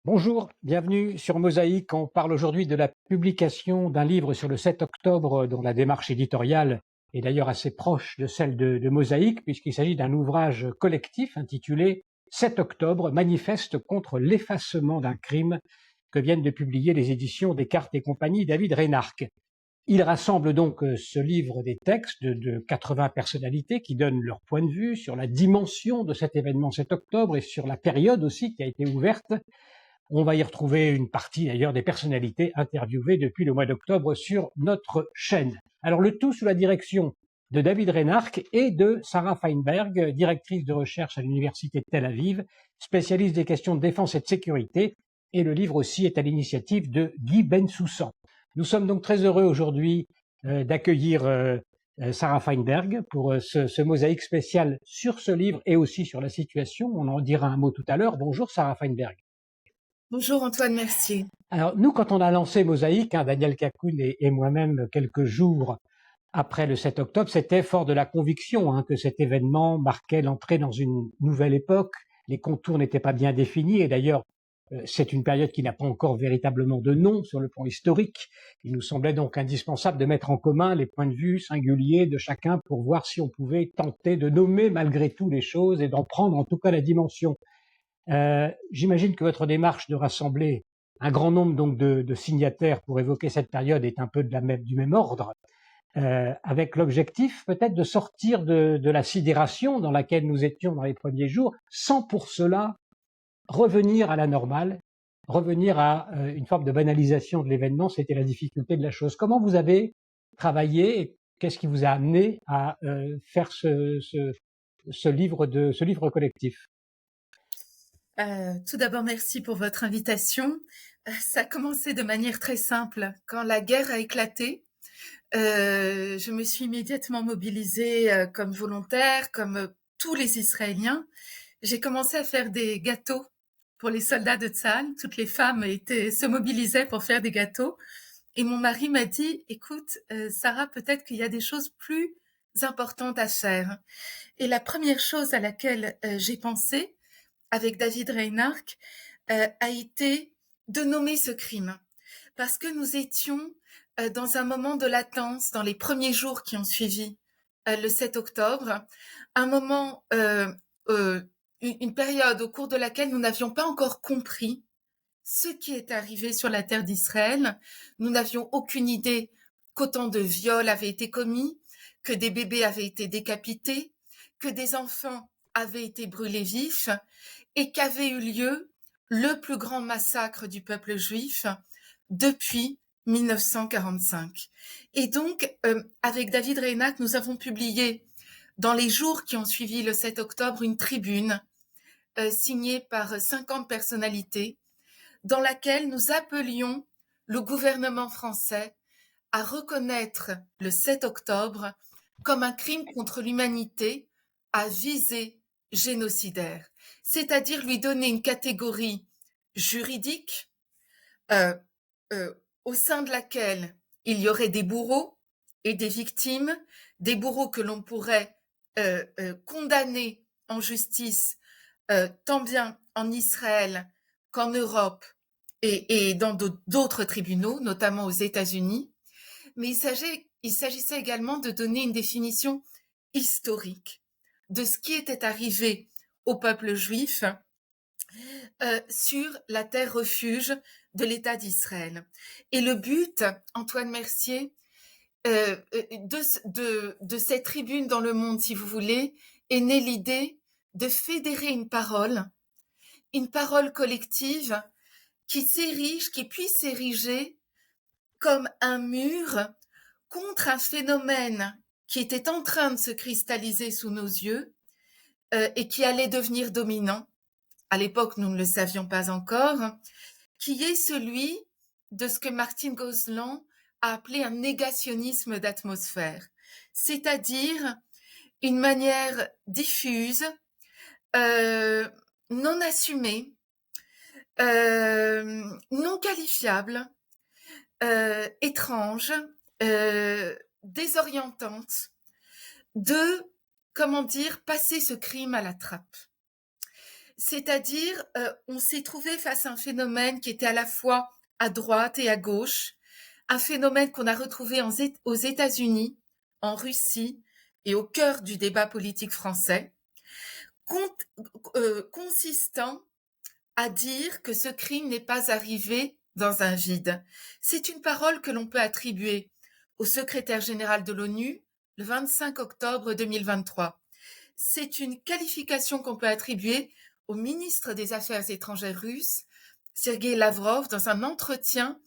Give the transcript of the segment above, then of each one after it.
Bonjour, bienvenue sur Mosaïque. On parle aujourd'hui de la publication d'un livre sur le 7 octobre dont la démarche éditoriale est d'ailleurs assez proche de celle de Mosaïque puisqu'il s'agit d'un ouvrage collectif intitulé 7 octobre, manifeste contre l'effacement d'un crime que viennent de publier les éditions Descartes et compagnie David Reynark. Il rassemble donc ce livre des textes de 80 personnalités qui donnent leur point de vue sur la dimension de cet événement 7 octobre et sur la période aussi qui a été ouverte. On va y retrouver une partie d'ailleurs des personnalités interviewées depuis le mois d'octobre sur notre chaîne. Alors le tout sous la direction de David Reynark et de Sarah Feinberg, directrice de recherche à l'université de Tel Aviv, spécialiste des questions de défense et de sécurité. Et le livre aussi est à l'initiative de Guy Bensoussan. Nous sommes donc très heureux aujourd'hui d'accueillir Sarah Feinberg pour ce mosaïque spécial sur ce livre et aussi sur la situation. On en dira un mot tout à l'heure. Bonjour Sarah Feinberg. Bonjour Antoine Mercier. Alors nous, quand on a lancé Mosaïque, Daniel Cacoun et moi-même, quelques jours après le 7 octobre, c'était fort de la conviction que cet événement marquait l'entrée dans une nouvelle époque. Les contours n'étaient pas bien définis et d'ailleurs, c'est une période qui n'a pas encore véritablement de nom sur le plan historique. Il nous semblait donc indispensable de mettre en commun les points de vue singuliers de chacun pour voir si on pouvait tenter de nommer malgré tout les choses et d'en prendre en tout cas la dimension. J'imagine que votre démarche de rassembler un grand nombre donc de signataires pour évoquer cette période est un peu du même ordre, avec l'objectif peut-être de sortir de la sidération dans laquelle nous étions dans les premiers jours, sans pour cela revenir à la normale, revenir à une forme de banalisation de l'événement. C'était la difficulté de la chose. Comment vous avez travaillé et qu'est-ce qui vous a amené à faire ce livre collectif? Tout d'abord, merci pour votre invitation. Ça a commencé de manière très simple. Quand la guerre a éclaté, je me suis immédiatement mobilisée comme volontaire, comme tous les Israéliens. J'ai commencé à faire des gâteaux pour les soldats de Tsahal. Toutes les femmes se mobilisaient pour faire des gâteaux. Et mon mari m'a dit, écoute, Sarah, peut-être qu'il y a des choses plus importantes à faire. Et la première chose à laquelle j'ai pensé, avec David Reinhardt, a été de nommer ce crime. Parce que nous étions dans un moment de latence, dans les premiers jours qui ont suivi le 7 octobre, un moment, une période au cours de laquelle nous n'avions pas encore compris ce qui est arrivé sur la terre d'Israël. Nous n'avions aucune idée qu'autant de viols avaient été commis, que des bébés avaient été décapités, que des enfants avaient été brûlés vifs et qu'avait eu lieu le plus grand massacre du peuple juif depuis 1945. Et donc, avec David Reinach, nous avons publié dans les jours qui ont suivi le 7 octobre une tribune signée par 50 personnalités dans laquelle nous appelions le gouvernement français à reconnaître le 7 octobre comme un crime contre l'humanité à visée génocidaire, c'est-à-dire lui donner une catégorie juridique euh, au sein de laquelle il y aurait des bourreaux et des victimes, des bourreaux que l'on pourrait condamner en justice tant bien en Israël qu'en Europe et dans d'autres tribunaux, notamment aux États-Unis. Mais il s'agissait également de donner une définition historique de ce qui était arrivé au peuple juif sur la terre refuge de l'État d'Israël. Et le but, Antoine Mercier, de cette tribune dans le monde, si vous voulez, est née l'idée de fédérer une parole collective qui puisse s'ériger comme un mur contre un phénomène qui était en train de se cristalliser sous nos yeux et qui allait devenir dominant. À l'époque, nous ne le savions pas encore, qui est celui de ce que Martin Gosselin a appelé un négationnisme d'atmosphère, c'est-à-dire une manière diffuse, non assumée, non qualifiable, étrange, désorientante, de, comment dire, passer ce crime à la trappe. C'est-à-dire, on s'est trouvé face à un phénomène qui était à la fois à droite et à gauche, un phénomène qu'on a retrouvé aux États-Unis, en Russie et au cœur du débat politique français, consistant à dire que ce crime n'est pas arrivé dans un vide. C'est une parole que l'on peut attribuer au secrétaire général de l'ONU le 25 octobre 2023. C'est une qualification qu'on peut attribuer au ministre des Affaires étrangères russe, Sergei Lavrov, dans un entretien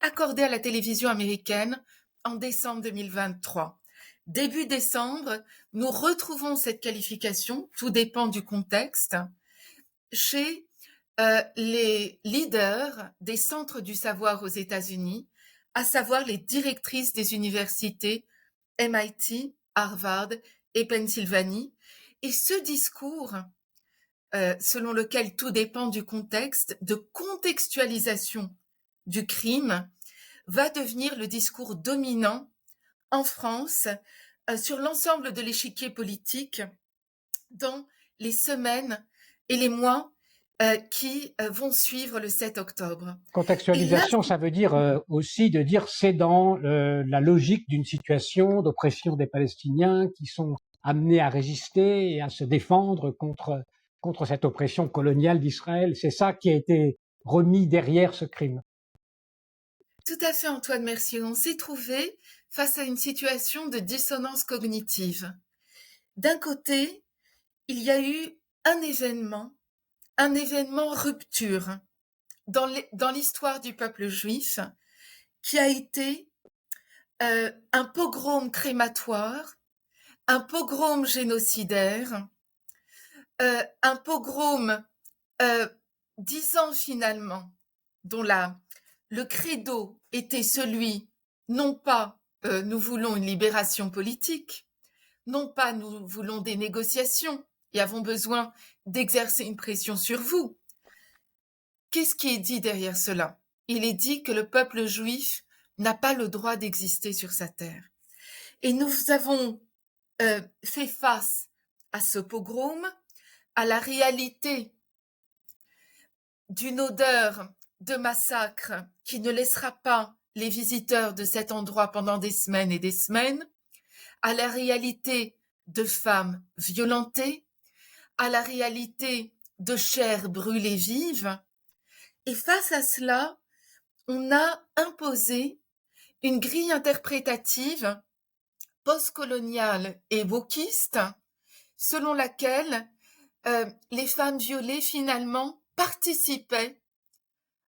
accordé à la télévision américaine en décembre 2023. Début décembre, nous retrouvons cette qualification, tout dépend du contexte, chez les leaders des centres du savoir aux États-Unis, à savoir les directrices des universités MIT, Harvard et Pennsylvanie. Et ce discours, selon lequel tout dépend du contexte, de contextualisation du crime, va devenir le discours dominant en France sur l'ensemble de l'échiquier politique dans les semaines et les mois qui vont suivre le 7 octobre. Contextualisation, ça veut dire aussi de dire c'est dans la logique d'une situation d'oppression des Palestiniens qui sont amenés à résister et à se défendre contre cette oppression coloniale d'Israël. C'est ça qui a été remis derrière ce crime. Tout à fait, Antoine Mercier. On s'est trouvé face à une situation de dissonance cognitive. D'un côté, il y a eu un événement rupture dans l'histoire du peuple juif qui a été un pogrom crématoire, un pogrom génocidaire, un pogrom disant finalement, dont le credo était celui, non pas nous voulons une libération politique, non pas nous voulons des négociations et avons besoin d'exercer une pression sur vous. Qu'est-ce qui est dit derrière cela? Il est dit que le peuple juif n'a pas le droit d'exister sur sa terre. Et nous avons fait face à ce pogrom, à la réalité d'une odeur de massacre qui ne laissera pas les visiteurs de cet endroit pendant des semaines et des semaines, à la réalité de femmes violentées, à la réalité de chair brûlée vive. Et face à cela, on a imposé une grille interprétative postcoloniale et wokiste, selon laquelle les femmes violées finalement participaient,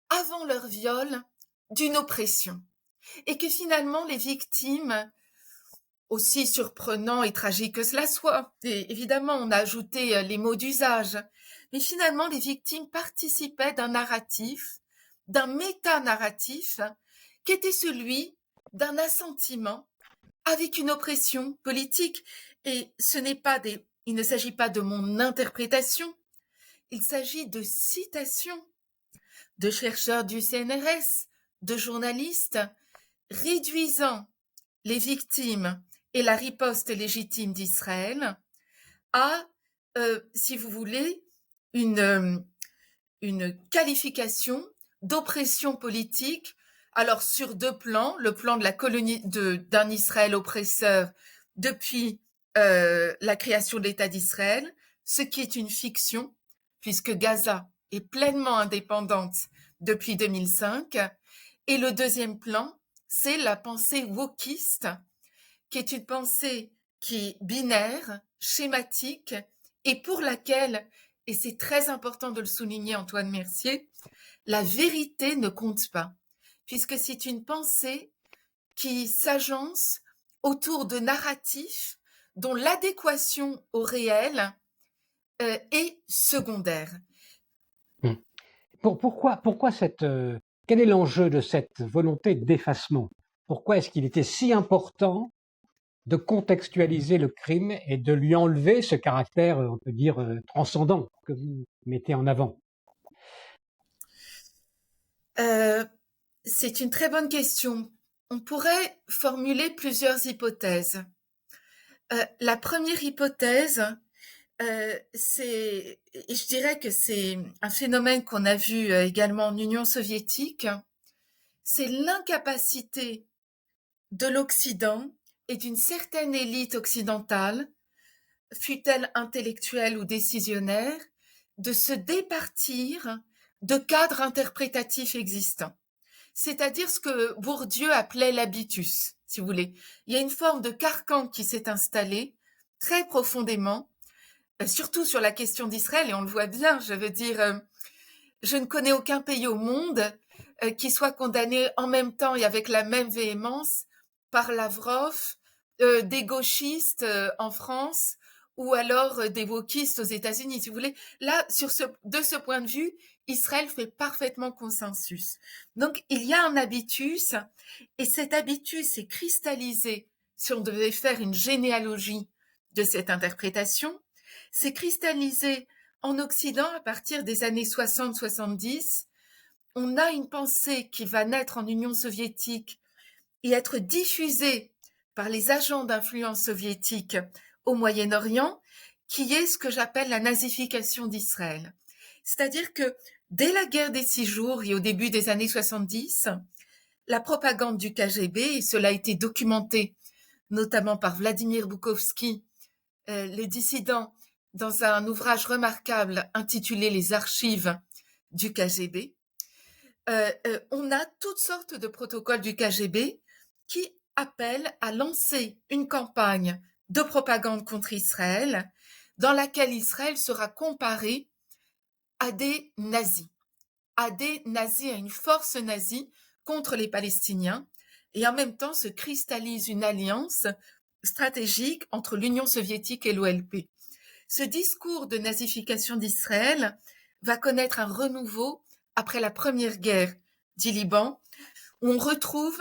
avant leur viol, d'une oppression. Et que finalement les victimes, aussi surprenant et tragique que cela soit, et évidemment on a ajouté les mots d'usage, mais finalement les victimes participaient d'un narratif, d'un méta-narratif, qui était celui d'un assentiment avec une oppression politique. Et il ne s'agit pas de mon interprétation, il s'agit de citations de chercheurs du CNRS, de journalistes, réduisant les victimes et la riposte légitime d'Israël à, si vous voulez, une qualification d'oppression politique. Alors sur deux plans, le plan de la colonie d'un Israël oppresseur depuis la création de l'État d'Israël, ce qui est une fiction, puisque Gaza est pleinement indépendante depuis 2005. Et le deuxième plan, c'est la pensée wokiste, qui est une pensée qui est binaire, schématique, et pour laquelle, et c'est très important de le souligner, Antoine Mercier, la vérité ne compte pas, puisque c'est une pensée qui s'agence autour de narratifs dont l'adéquation au réel est secondaire. Pourquoi quel est l'enjeu de cette volonté d'effacement? Pourquoi est-ce qu'il était si important de contextualiser le crime et de lui enlever ce caractère, on peut dire, transcendant que vous mettez en avant? C'est une très bonne question. On pourrait formuler plusieurs hypothèses. La première hypothèse, Et je dirais que c'est un phénomène qu'on a vu également en Union soviétique, c'est l'incapacité de l'Occident et d'une certaine élite occidentale, fût-elle intellectuelle ou décisionnaire, de se départir de cadres interprétatifs existants. C'est-à-dire ce que Bourdieu appelait l'habitus, si vous voulez. Il y a une forme de carcan qui s'est installé très profondément, surtout sur la question d'Israël, et on le voit bien, je veux dire, je ne connais aucun pays au monde qui soit condamné en même temps et avec la même véhémence par Lavrov, des gauchistes en France ou alors des wokistes aux États-Unis, si vous voulez. Là, de ce point de vue, Israël fait parfaitement consensus. Donc, il y a un habitus, et cet habitus est cristallisé, si on devait faire une généalogie de cette interprétation, c'est cristallisé en Occident à partir des années 60-70. On a une pensée qui va naître en Union soviétique et être diffusée par les agents d'influence soviétique au Moyen-Orient, qui est ce que j'appelle la nazification d'Israël. C'est-à-dire que dès la guerre des 6 jours et au début des années 70, la propagande du KGB, et cela a été documenté notamment par Vladimir Boukhovski, les dissidents, dans un ouvrage remarquable intitulé Les archives du KGB, on a toutes sortes de protocoles du KGB qui appellent à lancer une campagne de propagande contre Israël, dans laquelle Israël sera comparé à des nazis, à une force nazie contre les Palestiniens, et en même temps se cristallise une alliance stratégique entre l'Union soviétique et l'OLP. Ce discours de nazification d'Israël va connaître un renouveau après la première guerre du Liban, où on retrouve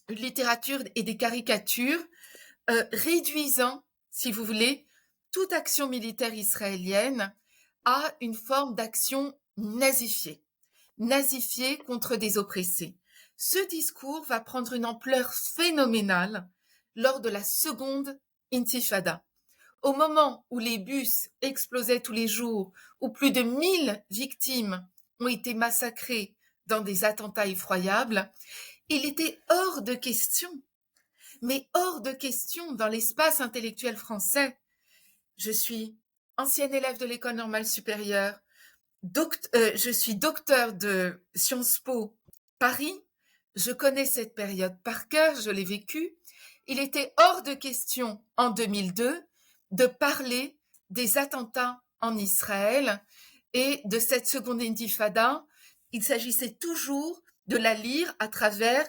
une littérature et des caricatures réduisant, si vous voulez, toute action militaire israélienne à une forme d'action nazifiée contre des oppressés. Ce discours va prendre une ampleur phénoménale lors de la seconde intifada. Au moment où les bus explosaient tous les jours, où plus de 1000 victimes ont été massacrées dans des attentats effroyables, il était hors de question, mais hors de question dans l'espace intellectuel français. Je suis ancienne élève de l'École normale supérieure, je suis docteur de Sciences Po Paris, je connais cette période par cœur, je l'ai vécue. Il était hors de question en 2002 de parler des attentats en Israël et de cette seconde intifada. Il s'agissait toujours de la lire à travers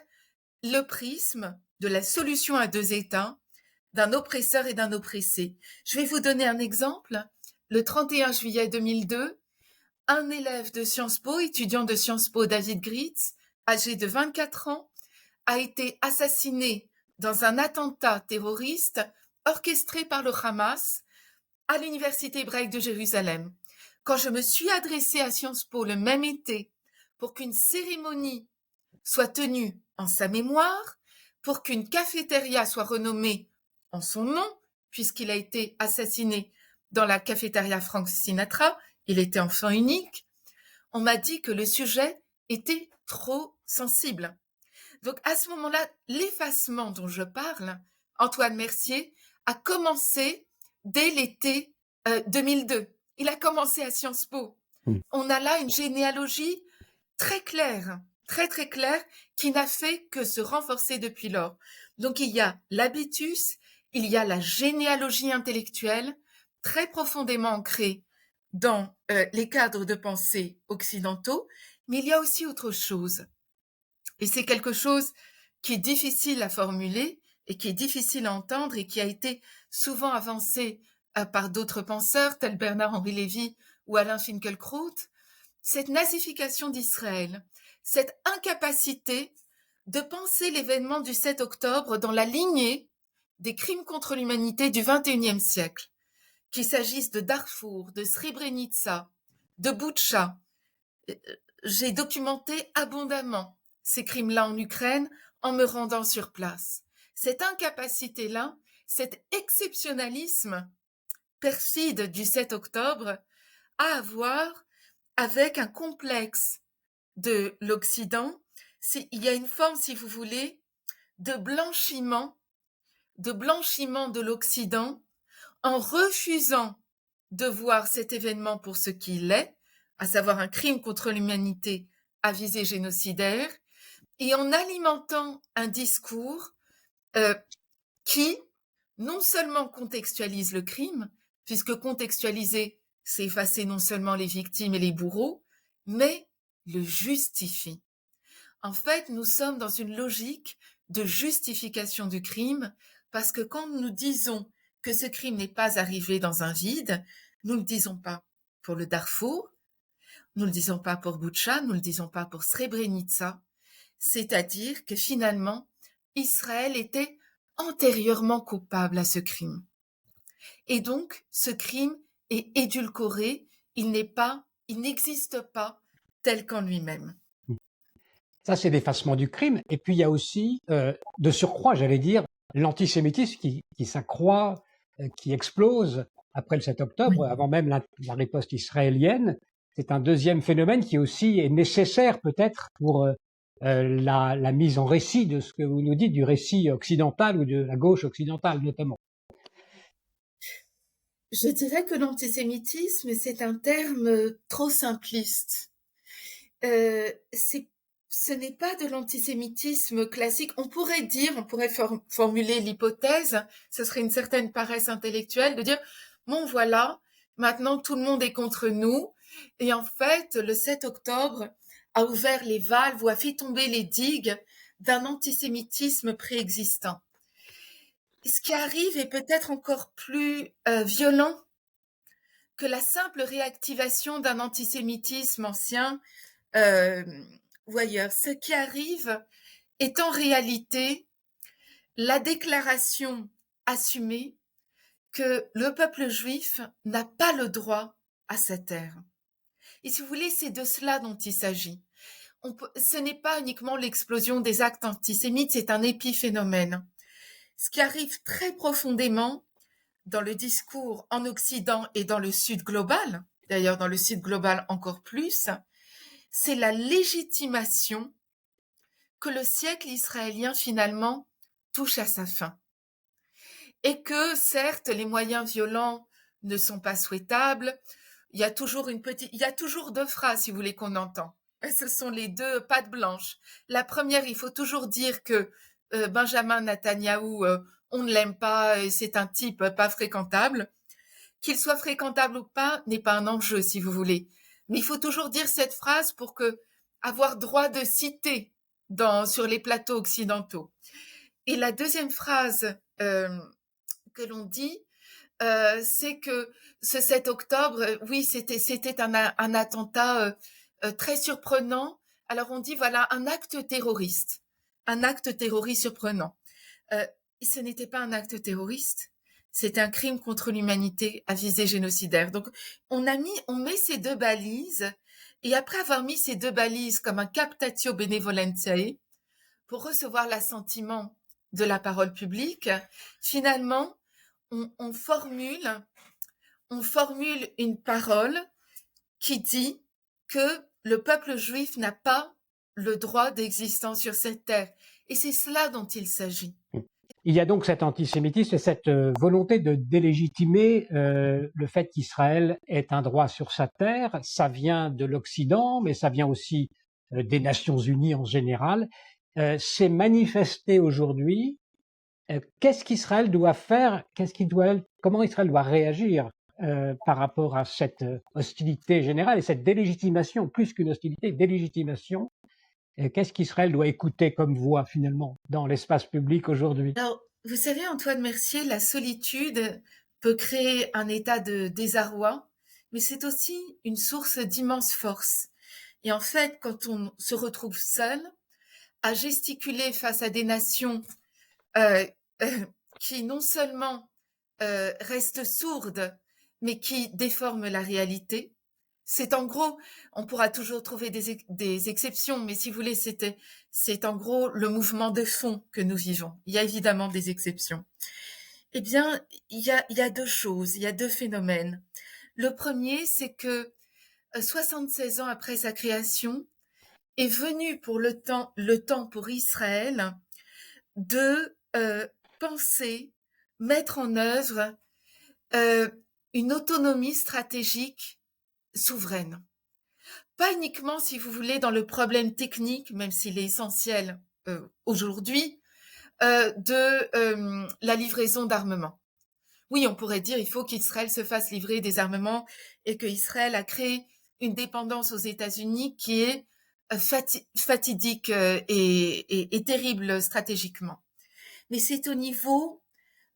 le prisme de la solution à deux États, d'un oppresseur et d'un oppressé. Je vais vous donner un exemple. Le 31 juillet 2002, un élève de Sciences Po, étudiant de Sciences Po, David Gritz, âgé de 24 ans, a été assassiné dans un attentat terroriste orchestré par le Hamas à l'université hébraïque de Jérusalem. Quand je me suis adressée à Sciences Po le même été pour qu'une cérémonie soit tenue en sa mémoire, pour qu'une cafétéria soit renommée en son nom, puisqu'il a été assassiné dans la cafétéria Frank Sinatra, il était enfant unique, on m'a dit que le sujet était trop sensible. Donc à ce moment-là, l'effacement dont je parle, Antoine Mercier, a commencé dès l'été 2002. Il a commencé à Sciences Po. On a là une généalogie très claire, très très claire, qui n'a fait que se renforcer depuis lors. Donc il y a l'habitus, il y a la généalogie intellectuelle, très profondément ancrée dans les cadres de pensée occidentaux, mais il y a aussi autre chose. Et c'est quelque chose qui est difficile à formuler et qui est difficile à entendre et qui a été souvent avancé par d'autres penseurs tels Bernard-Henri Lévy ou Alain Finkielkraut, cette nazification d'Israël, cette incapacité de penser l'événement du 7 octobre dans la lignée des crimes contre l'humanité du XXIe siècle, qu'il s'agisse de Darfour, de Srebrenica, de Boutcha. J'ai documenté abondamment ces crimes-là en Ukraine en me rendant sur place. Cette incapacité-là, cet exceptionnalisme perfide du 7 octobre a à voir avec un complexe de l'Occident. Il y a une forme, si vous voulez, de blanchiment de l'Occident en refusant de voir cet événement pour ce qu'il est, à savoir un crime contre l'humanité à visée génocidaire, et en alimentant un discours euh, qui non seulement contextualise le crime, puisque contextualiser, c'est effacer non seulement les victimes et les bourreaux, mais le justifie. En fait, nous sommes dans une logique de justification du crime, parce que quand nous disons que ce crime n'est pas arrivé dans un vide, nous ne le disons pas pour le Darfour, nous ne le disons pas pour Boutcha, nous ne le disons pas pour Srebrenica, c'est-à-dire que finalement, Israël était antérieurement coupable à ce crime. Et donc, ce crime est édulcoré, il n'existe pas tel qu'en lui-même. Ça, c'est l'effacement du crime. Et puis, il y a aussi, de surcroît, j'allais dire, l'antisémitisme qui s'accroît, qui explose après le 7 octobre, Oui. avant même la riposte israélienne. C'est un deuxième phénomène qui aussi est nécessaire peut-être pour la mise en récit de ce que vous nous dites, du récit occidental ou de la gauche occidentale notamment. Je dirais que l'antisémitisme, c'est un terme trop simpliste. C'est ce n'est pas de l'antisémitisme classique. On pourrait formuler l'hypothèse, ce serait une certaine paresse intellectuelle de dire, bon voilà, maintenant tout le monde est contre nous. Et en fait, le 7 octobre a ouvert les valves ou a fait tomber les digues d'un antisémitisme préexistant. Ce qui arrive est peut-être encore plus violent que la simple réactivation d'un antisémitisme ancien ou ailleurs. Ce qui arrive est en réalité la déclaration assumée que le peuple juif n'a pas le droit à sa terre. Et si vous voulez, c'est de cela dont il s'agit. Ce n'est pas uniquement l'explosion des actes antisémites, c'est un épiphénomène. Ce qui arrive très profondément dans le discours en Occident et dans le Sud global, d'ailleurs dans le Sud global encore plus, c'est la légitimation que le siècle israélien finalement touche à sa fin. Et que certes, les moyens violents ne sont pas souhaitables. Il y a toujours deux phrases, si vous voulez, qu'on entend. Et ce sont les deux pattes blanches. La première, il faut toujours dire que Benjamin Netanyahou, on ne l'aime pas, et c'est un type pas fréquentable. Qu'il soit fréquentable ou pas n'est pas un enjeu, si vous voulez. Mais il faut toujours dire cette phrase pour avoir droit de citer sur les plateaux occidentaux. Et la deuxième phrase que l'on dit, c'est que ce 7 octobre, oui, c'était un attentat très surprenant. Alors on dit, voilà, un acte terroriste surprenant. Ce n'était pas un acte terroriste, c'est un crime contre l'humanité à visée génocidaire. Donc on met ces deux balises, et après avoir mis ces deux balises comme un captatio benevolentiae pour recevoir l'assentiment de la parole publique, finalement on formule une parole qui dit que le peuple juif n'a pas le droit d'existence sur cette terre. Et c'est cela dont il s'agit. Il y a donc cet antisémitisme et cette volonté de délégitimer le fait qu'Israël ait un droit sur sa terre. Ça vient de l'Occident, mais ça vient aussi des Nations Unies en général. C'est manifesté aujourd'hui. Qu'est-ce qu'Israël doit faire? Comment Israël doit réagir par rapport à cette hostilité générale et cette délégitimation, plus qu'une hostilité, délégitimation? Qu'est-ce qu'Israël doit écouter comme voix finalement dans l'espace public aujourd'hui? Alors, vous savez, Antoine Mercier, la solitude peut créer un état de désarroi, mais c'est aussi une source d'immense force. Et en fait, quand on se retrouve seul, à gesticuler face à des nations euh, qui non seulement restent sourdes, mais qui déforment la réalité. C'est en gros, on pourra toujours trouver des exceptions, mais si vous voulez, c'est en gros le mouvement de fond que nous vivons. Il y a évidemment des exceptions. Eh bien, il y a 2 choses, il y a 2 phénomènes. Le premier, c'est que, 76 ans après sa création, est venu pour le temps pour Israël de, penser, mettre en œuvre, une autonomie stratégique souveraine. Pas uniquement, si vous voulez, dans le problème technique, même s'il est essentiel, aujourd'hui, de la livraison d'armements. Oui, on pourrait dire il faut qu'Israël se fasse livrer des armements et que Israël a créé une dépendance aux États-Unis qui est fatidique et terrible stratégiquement. Mais c'est au niveau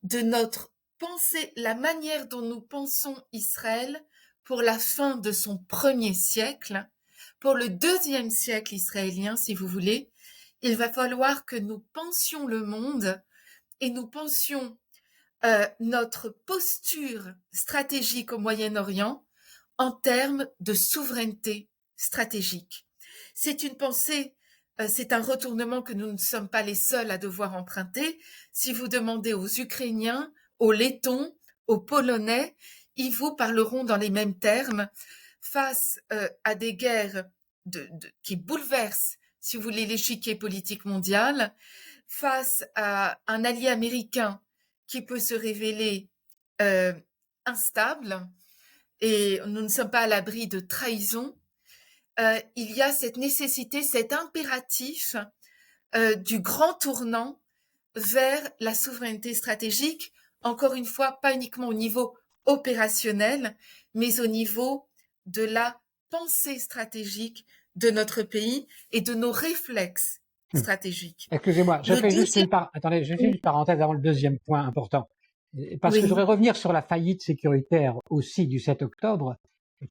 de notre pensée, la manière dont nous pensons Israël pour la fin de son premier siècle, pour le deuxième siècle israélien, si vous voulez, il va falloir que nous pensions le monde et nous pensions notre posture stratégique au Moyen-Orient en termes de souveraineté stratégique. C'est une pensée, c'est un retournement que nous ne sommes pas les seuls à devoir emprunter. Si vous demandez aux Ukrainiens, aux Lettons, aux Polonais, ils vous parleront dans les mêmes termes face à des guerres qui bouleversent, si vous voulez, l'échiquier politique mondial, face à un allié américain qui peut se révéler euh, instable et nous ne sommes pas à l'abri de trahison, il y a cette nécessité, cet impératif du grand tournant vers la souveraineté stratégique, encore une fois, pas uniquement au niveau opérationnel, mais au niveau de la pensée stratégique de notre pays et de nos réflexes Hmm. stratégiques. Excusez-moi, je Le fais juste deuxième, attendez, je fais une parenthèse avant le deuxième point important. Parce que je oui, voudrais revenir sur la faillite sécuritaire aussi du 7 octobre,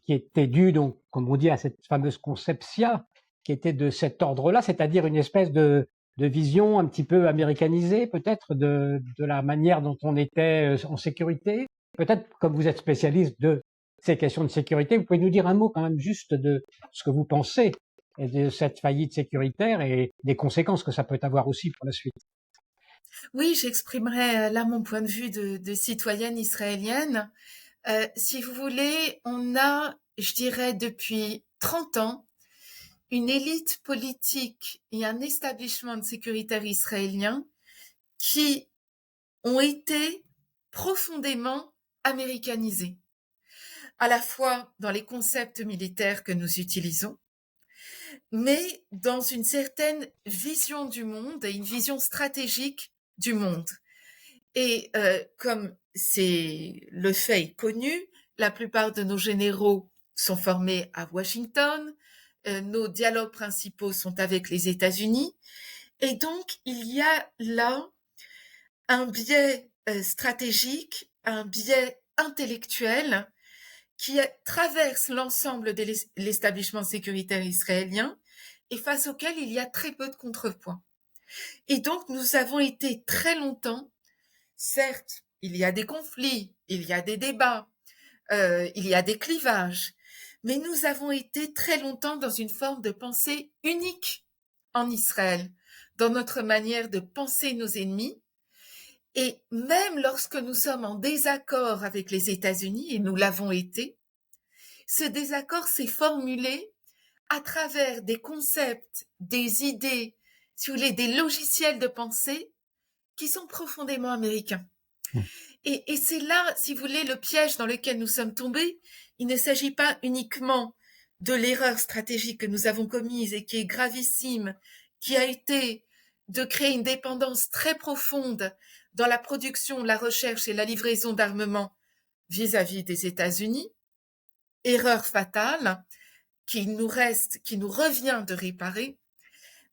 qui était due, donc, comme on dit, à cette fameuse conceptia, qui était de cet ordre-là, c'est-à-dire une espèce de vision un petit peu américanisée, peut-être, de la manière dont on était en sécurité. Peut-être, comme vous êtes spécialiste de ces questions de sécurité, vous pouvez nous dire un mot quand même juste de ce que vous pensez de cette faillite sécuritaire et des conséquences que ça peut avoir aussi pour la suite. oui, j'exprimerai là mon point de vue de citoyenne israélienne. Si vous voulez, on a, je dirais, depuis 30 ans, une élite politique et un establishment sécuritaire israélien qui ont été profondément américanisés, à la fois dans les concepts militaires que nous utilisons, mais dans une certaine vision du monde et une vision stratégique du monde. Et comme c'est le fait est connu, la plupart de nos généraux sont formés à Washington, nos dialogues principaux sont avec les États-Unis, et donc il y a là un biais stratégique, un biais intellectuel qui traverse l'ensemble de l'établissement sécuritaire israélien et face auquel il y a très peu de contrepoints. Et donc nous avons été très longtemps, certes, il y a des conflits, il y a des débats, il y a des clivages, mais nous avons été très longtemps dans une forme de pensée unique en Israël, dans notre manière de penser nos ennemis. Et même lorsque nous sommes en désaccord avec les États-Unis, et nous l'avons été, ce désaccord s'est formulé à travers des concepts, des idées, si vous voulez, des logiciels de pensée qui sont profondément américains. Et c'est là, si vous voulez, le piège dans lequel nous sommes tombés. Il ne s'agit pas uniquement de l'erreur stratégique que nous avons commise et qui est gravissime, qui a été de créer une dépendance très profonde dans la production, la recherche et la livraison d'armements vis-à-vis des États-Unis. Erreur fatale qui nous revient de réparer.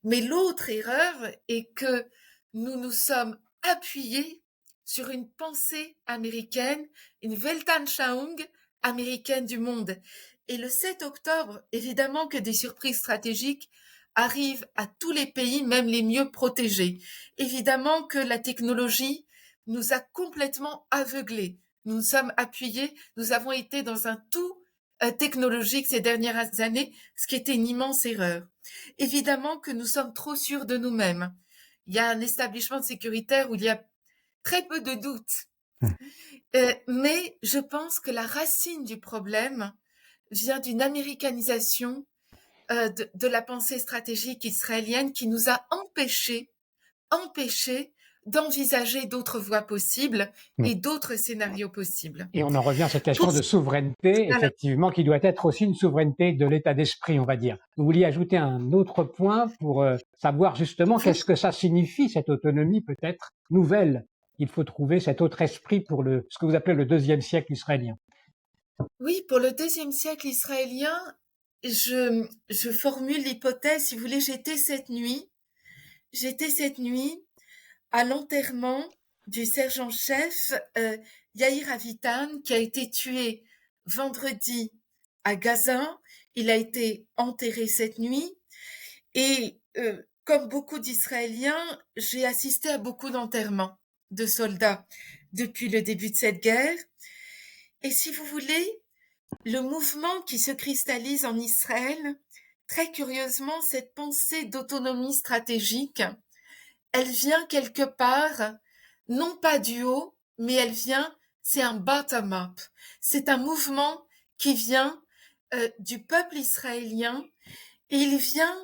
Mais l'autre erreur est que nous nous sommes appuyés sur une pensée américaine, une Weltanschauung américaine du monde. Et le 7 octobre, évidemment que des surprises stratégiques arrivent à tous les pays, même les mieux protégés. Évidemment que la technologie nous a complètement aveuglés. Nous nous sommes appuyés, nous avons été dans un tout technologique ces dernières années, ce qui était une immense erreur. Évidemment que nous sommes trop sûrs de nous-mêmes. Il y a un établissement sécuritaire où il y a très peu de doutes Mmh. Mais je pense que la racine du problème vient d'une américanisation de la pensée stratégique israélienne qui nous a empêchés d'envisager d'autres voies possibles Mmh. et d'autres scénarios possibles. Et on en revient à cette Pour question de souveraineté, alors, effectivement, qui doit être aussi une souveraineté de l'état d'esprit, on va dire. Vous vouliez ajouter un autre point pour savoir justement vous, qu'est-ce que ça signifie, cette autonomie peut-être nouvelle. Il faut trouver cet autre esprit pour ce que vous appelez le deuxième siècle israélien. oui, pour le deuxième siècle israélien, je formule l'hypothèse, si vous voulez, j'étais cette nuit à l'enterrement du sergent-chef Yair Avitan, qui a été tué vendredi à Gaza. Il a été enterré cette nuit. Et comme beaucoup d'Israéliens, j'ai assisté à beaucoup d'enterrements de soldats depuis le début de cette guerre. Et si vous voulez, le mouvement qui se cristallise en Israël, très curieusement, cette pensée d'autonomie stratégique, elle vient quelque part, non pas du haut, mais c'est un bottom-up. C'est un mouvement qui vient du peuple israélien et il vient,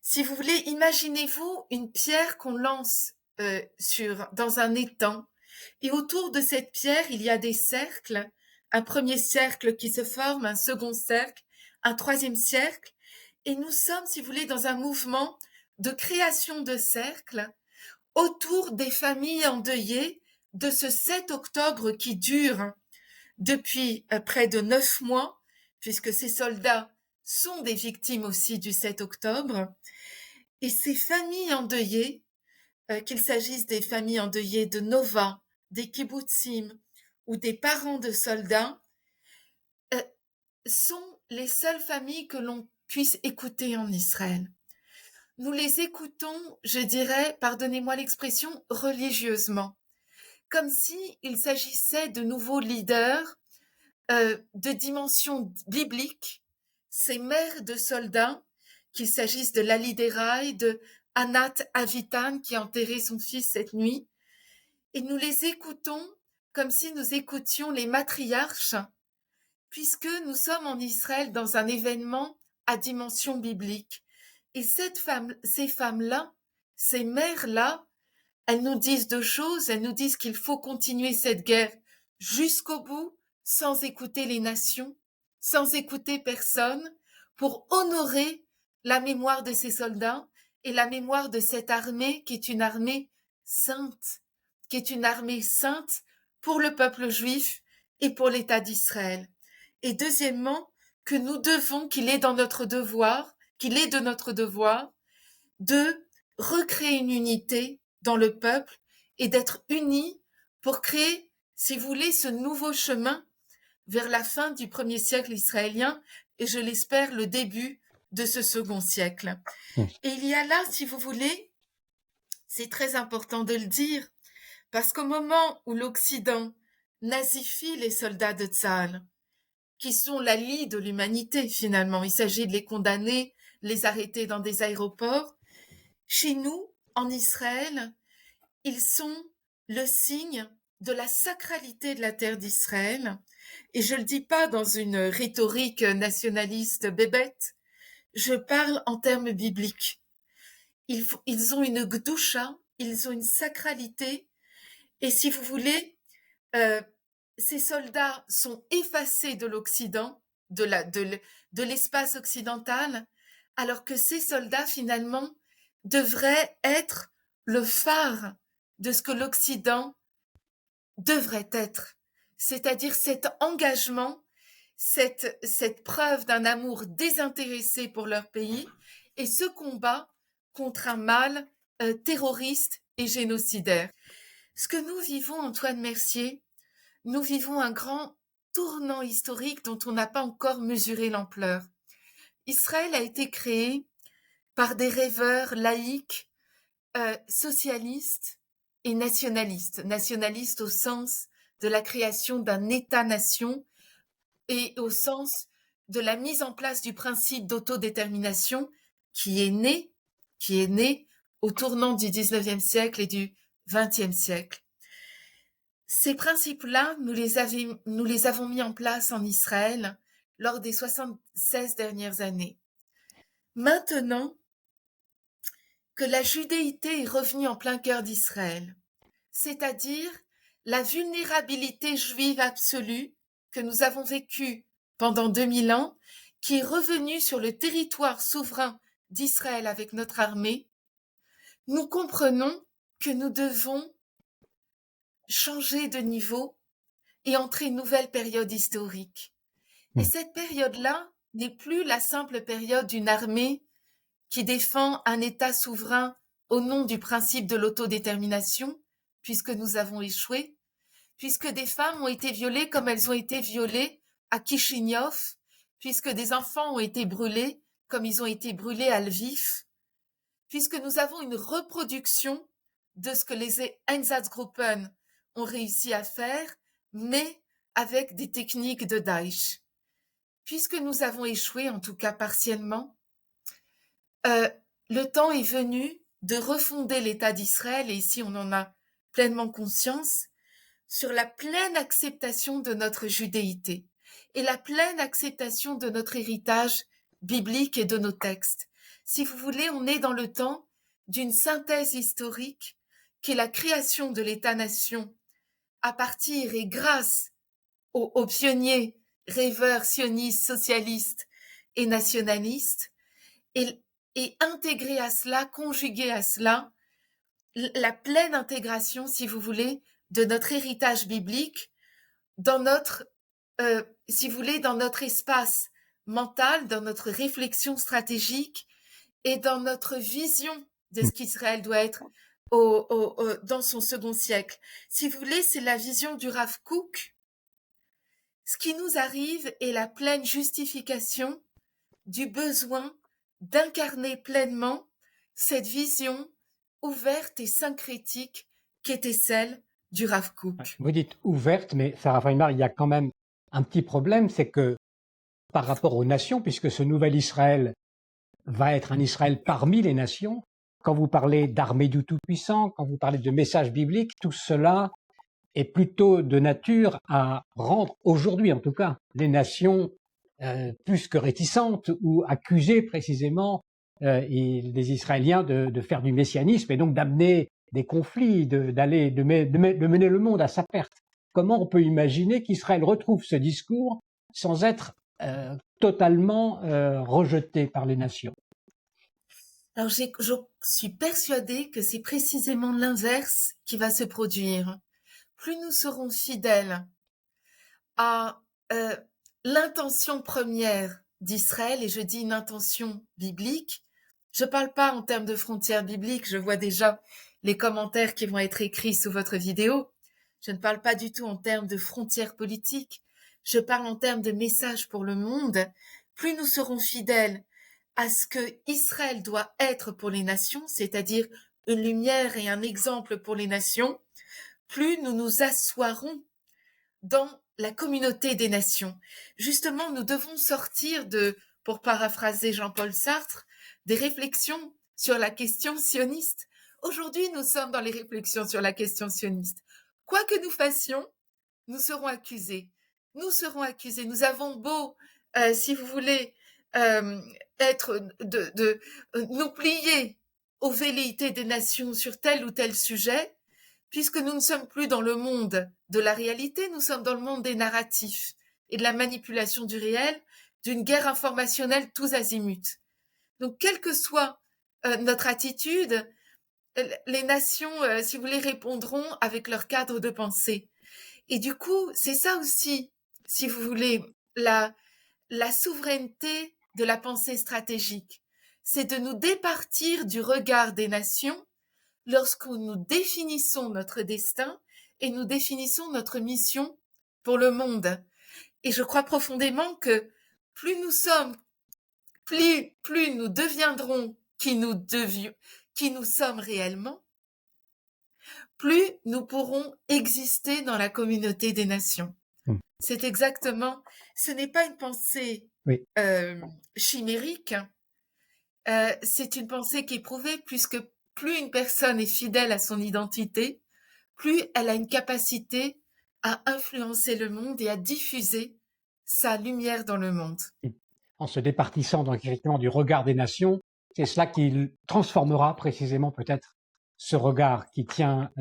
si vous voulez, imaginez-vous une pierre qu'on lance dans un étang et autour de cette pierre, il y a des cercles, un premier cercle qui se forme, un second cercle, un troisième cercle, et nous sommes, si vous voulez, dans un mouvement de création de cercles autour des familles endeuillées de ce 7 octobre qui dure depuis près de 9 mois, puisque ces soldats sont des victimes aussi du 7 octobre. Et ces familles endeuillées, qu'il s'agisse des familles endeuillées de Nova, des kibbutzim ou des parents de soldats, euh, sont les seules familles que l'on puisse écouter en Israël. Nous les écoutons, je dirais, pardonnez-moi l'expression, religieusement, comme si il s'agissait de nouveaux leaders de dimension biblique, ces mères de soldats, qu'il s'agisse de Lali Derai, de Anat Avitan qui a enterré son fils cette nuit, et nous les écoutons comme si nous écoutions les matriarches, puisque nous sommes en Israël dans un événement à dimension biblique. Et ces femmes-là, ces mères-là, elles nous disent deux choses. Elles nous disent qu'il faut continuer cette guerre jusqu'au bout, sans écouter les nations, sans écouter personne, pour honorer la mémoire de ces soldats et la mémoire de cette armée qui est une armée sainte, qui est une armée sainte pour le peuple juif et pour l'État d'Israël. Et deuxièmement, que nous devons, qu'il est de notre devoir, de recréer une unité dans le peuple et d'être unis pour créer, si vous voulez, ce nouveau chemin vers la fin du premier siècle israélien et je l'espère le début de ce second siècle. Et il y a là, si vous voulez, c'est très important de le dire, parce qu'au moment où l'Occident nazifie les soldats de Tzahal, qui sont la lie de l'humanité finalement, il s'agit de les condamner, les arrêter dans des aéroports, chez nous, en Israël, ils sont le signe de la sacralité de la terre d'Israël. Et je ne le dis pas dans une rhétorique nationaliste bébête, je parle en termes bibliques. Ils ont une gdusha, ils ont une sacralité. Et si vous voulez, euh, ces soldats sont effacés de l'Occident, de l'espace occidental, alors que ces soldats, finalement, devraient être le phare de ce que l'Occident devrait être. C'est-à-dire cet engagement, cette preuve d'un amour désintéressé pour leur pays et ce combat contre un mal terroriste et génocidaire. Ce que nous vivons, Antoine Mercier, nous vivons un grand tournant historique dont on n'a pas encore mesuré l'ampleur. Israël a été créé par des rêveurs laïques, socialistes et nationalistes. Nationalistes au sens de la création d'un État-nation et au sens de la mise en place du principe d'autodétermination qui est né au tournant du 19e siècle et du 20e siècle. Ces principes-là, nous les avons mis en place en Israël lors des 76 dernières années. Maintenant que la judéité est revenue en plein cœur d'Israël, c'est-à-dire la vulnérabilité juive absolue que nous avons vécue pendant 2000 ans, qui est revenue sur le territoire souverain d'Israël avec notre armée, nous comprenons que nous devons changer de niveau et entrer une nouvelle période historique. Et Hmm. cette période-là n'est plus la simple période d'une armée qui défend un État souverain au nom du principe de l'autodétermination, puisque nous avons échoué, puisque des femmes ont été violées comme elles ont été violées à Kishinev, puisque des enfants ont été brûlés comme ils ont été brûlés à Lviv, puisque nous avons une reproduction de ce que les Einsatzgruppen ont réussi à faire, mais avec des techniques de Daesh. Puisque nous avons échoué, en tout cas partiellement, le temps est venu de refonder l'État d'Israël, et ici on en a pleinement conscience, sur la pleine acceptation de notre judéité et la pleine acceptation de notre héritage biblique et de nos textes. Si vous voulez, on est dans le temps d'une synthèse historique qui est la création de l'État-nation à partir et grâce aux pionniers rêveurs sionistes, socialistes et nationalistes, et, et intégrer à cela, conjuguer à cela, la pleine intégration, si vous voulez, de notre héritage biblique dans notre, si vous voulez, dans notre espace mental, dans notre réflexion stratégique et dans notre vision de ce qu'Israël doit être dans son second siècle. Si vous voulez, c'est la vision du Rav Kook. Ce qui nous arrive est la pleine justification du besoin d'incarner pleinement cette vision ouverte et syncrétique qu'était celle du Rav Kook. Vous dites ouverte, mais Sarah Feinberg, il y a quand même un petit problème, c'est que par rapport aux nations, puisque ce nouvel Israël va être un Israël parmi les nations, quand vous parlez d'armée du Tout-Puissant, quand vous parlez de messages bibliques, tout cela est plutôt de nature à rendre, aujourd'hui en tout cas, les nations plus que réticentes ou accuser précisément les Israéliens de faire du messianisme et donc d'amener des conflits, de mener le monde à sa perte. Comment on peut imaginer qu'Israël retrouve ce discours sans être totalement rejeté par les nations? Alors je suis persuadée que c'est précisément l'inverse qui va se produire. Plus nous serons fidèles à l'intention première d'Israël, et je dis une intention biblique, je ne parle pas en termes de frontières bibliques, je vois déjà les commentaires qui vont être écrits sous votre vidéo, je ne parle pas du tout en termes de frontières politiques, je parle en termes de message pour le monde. Plus nous serons fidèles à ce que Israël doit être pour les nations, c'est-à-dire une lumière et un exemple pour les nations, plus nous nous assoirons dans la communauté des nations. Justement, nous devons sortir pour paraphraser Jean-Paul Sartre, des réflexions sur la question sioniste. Aujourd'hui, nous sommes dans les réflexions sur la question sioniste. Quoi que nous fassions, nous serons accusés. Nous serons accusés. Nous avons beau, si vous voulez, être nous plier aux velléités des nations sur tel ou tel sujet, puisque nous ne sommes plus dans le monde de la réalité, nous sommes dans le monde des narratifs et de la manipulation du réel, d'une guerre informationnelle tous azimuts. Donc, quelle que soit notre attitude, les nations, si vous voulez, répondront avec leur cadre de pensée. Et du coup, c'est ça aussi, si vous voulez, la souveraineté de la pensée stratégique. C'est de nous départir du regard des nations lorsque nous définissons notre destin et nous définissons notre mission pour le monde. Et je crois profondément que plus nous sommes, plus nous deviendrons qui nous sommes réellement, plus nous pourrons exister dans la communauté des nations. C'est exactement, ce n'est pas une pensée chimérique, c'est une pensée qui est prouvée, puisque plus une personne est fidèle à son identité, plus elle a une capacité à influencer le monde et à diffuser sa lumière dans le monde. En se départissant donc effectivement du regard des nations, c'est cela qui transformera précisément peut-être ce regard qui tient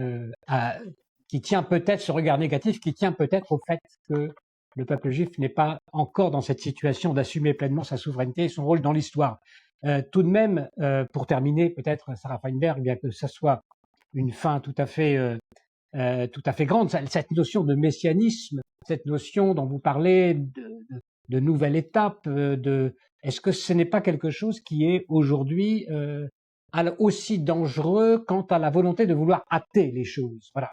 peut-être ce regard négatif, qui tient peut-être au fait que le peuple juif n'est pas encore dans cette situation d'assumer pleinement sa souveraineté et son rôle dans l'histoire. Tout de même, pour terminer, peut-être Sarah Feinberg, bien que ça soit une fin tout à fait grande, cette notion de messianisme, cette notion dont vous parlez de nouvelle étape, est-ce que ce n'est pas quelque chose qui est aujourd'hui aussi dangereux quant à la volonté de vouloir hâter les choses? Voilà.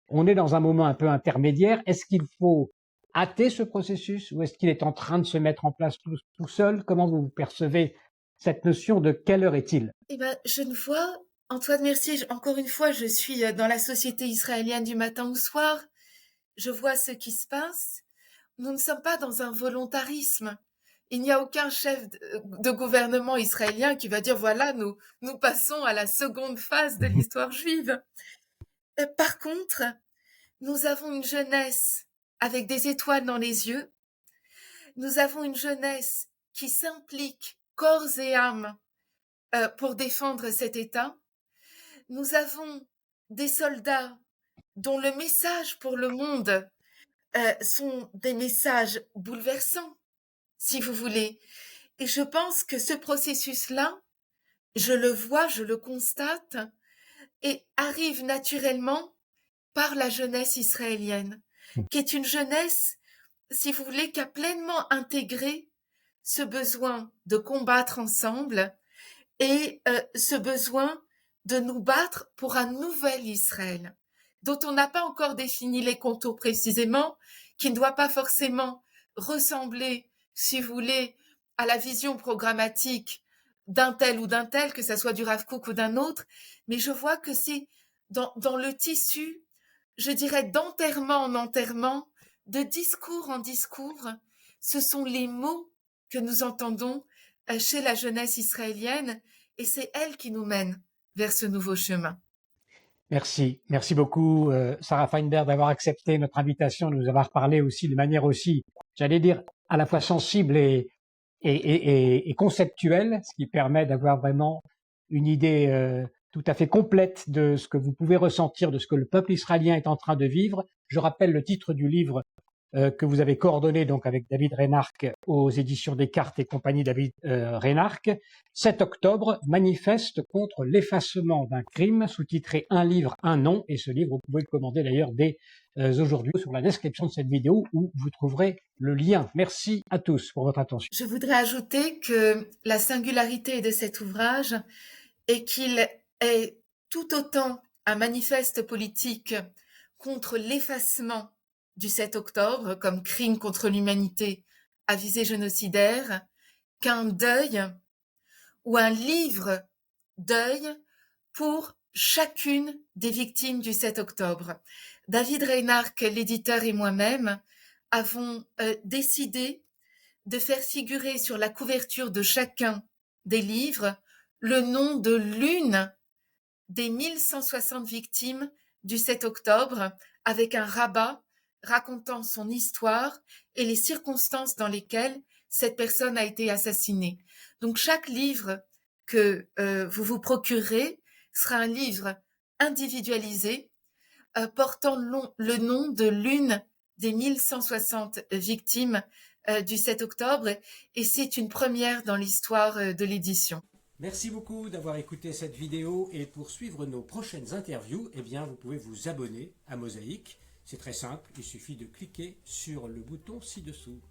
On est dans un moment un peu intermédiaire. Est-ce qu'il faut hâter ce processus ou est-ce qu'il est en train de se mettre en place tout seul? Comment vous percevez cette notion de quelle heure est-il? Eh ben, je ne vois, Antoine, merci. Encore une fois, je suis dans la société israélienne du matin au soir. Je vois ce qui se passe. Nous ne sommes pas dans un volontarisme. Il n'y a aucun chef de gouvernement israélien qui va dire voilà, nous passons à la seconde phase de l'histoire juive. Par contre, nous avons une jeunesse avec des étoiles dans les yeux. Nous avons une jeunesse qui s'implique corps et âme pour défendre cet État. Nous avons des soldats dont le message pour le monde sont des messages bouleversants, si vous voulez. Et je pense que ce processus-là, je le vois, je le constate, et arrive naturellement par la jeunesse israélienne, qui est une jeunesse, si vous voulez, qui a pleinement intégré ce besoin de combattre ensemble et ce besoin de nous battre pour un nouvel Israël, dont on n'a pas encore défini les contours précisément, qui ne doit pas forcément ressembler, si vous voulez, à la vision programmatique d'un tel ou d'un tel, que ça soit du Rav Kook ou d'un autre, mais je vois que c'est dans le tissu, je dirais d'enterrement en enterrement, de discours en discours, ce sont les mots que nous entendons chez la jeunesse israélienne, et c'est elle qui nous mène vers ce nouveau chemin. Merci. Merci beaucoup, Sarah Feinberg, d'avoir accepté notre invitation, de nous avoir parlé aussi de manière aussi, j'allais dire, à la fois sensible et conceptuelle, ce qui permet d'avoir vraiment une idée tout à fait complète de ce que vous pouvez ressentir, de ce que le peuple israélien est en train de vivre. Je rappelle le titre du livre que vous avez coordonné donc avec David Reinark aux éditions Descartes et compagnie David Reinark. 7 octobre, manifeste contre l'effacement d'un crime, sous-titré Un livre, un nom. Et ce livre, vous pouvez le commander d'ailleurs dès aujourd'hui sur la description de cette vidéo où vous trouverez le lien. Merci à tous pour votre attention. Je voudrais ajouter que la singularité de cet ouvrage est qu'il est tout autant un manifeste politique contre l'effacement du 7 octobre comme crime contre l'humanité à visée génocidaire, qu'un deuil ou un livre deuil pour chacune des victimes du 7 octobre. David Reinark, l'éditeur, et moi-même avons décidé de faire figurer sur la couverture de chacun des livres le nom de l'une des 1160 victimes du 7 octobre, avec un rabat racontant son histoire et les circonstances dans lesquelles cette personne a été assassinée. Donc chaque livre que vous vous procurerez sera un livre individualisé portant le nom de l'une des 1160 victimes du 7 octobre, et c'est une première dans l'histoire de l'édition. Merci beaucoup d'avoir écouté cette vidéo, et pour suivre nos prochaines interviews, eh bien, vous pouvez vous abonner à Mosaïque. C'est très simple, il suffit de cliquer sur le bouton ci-dessous.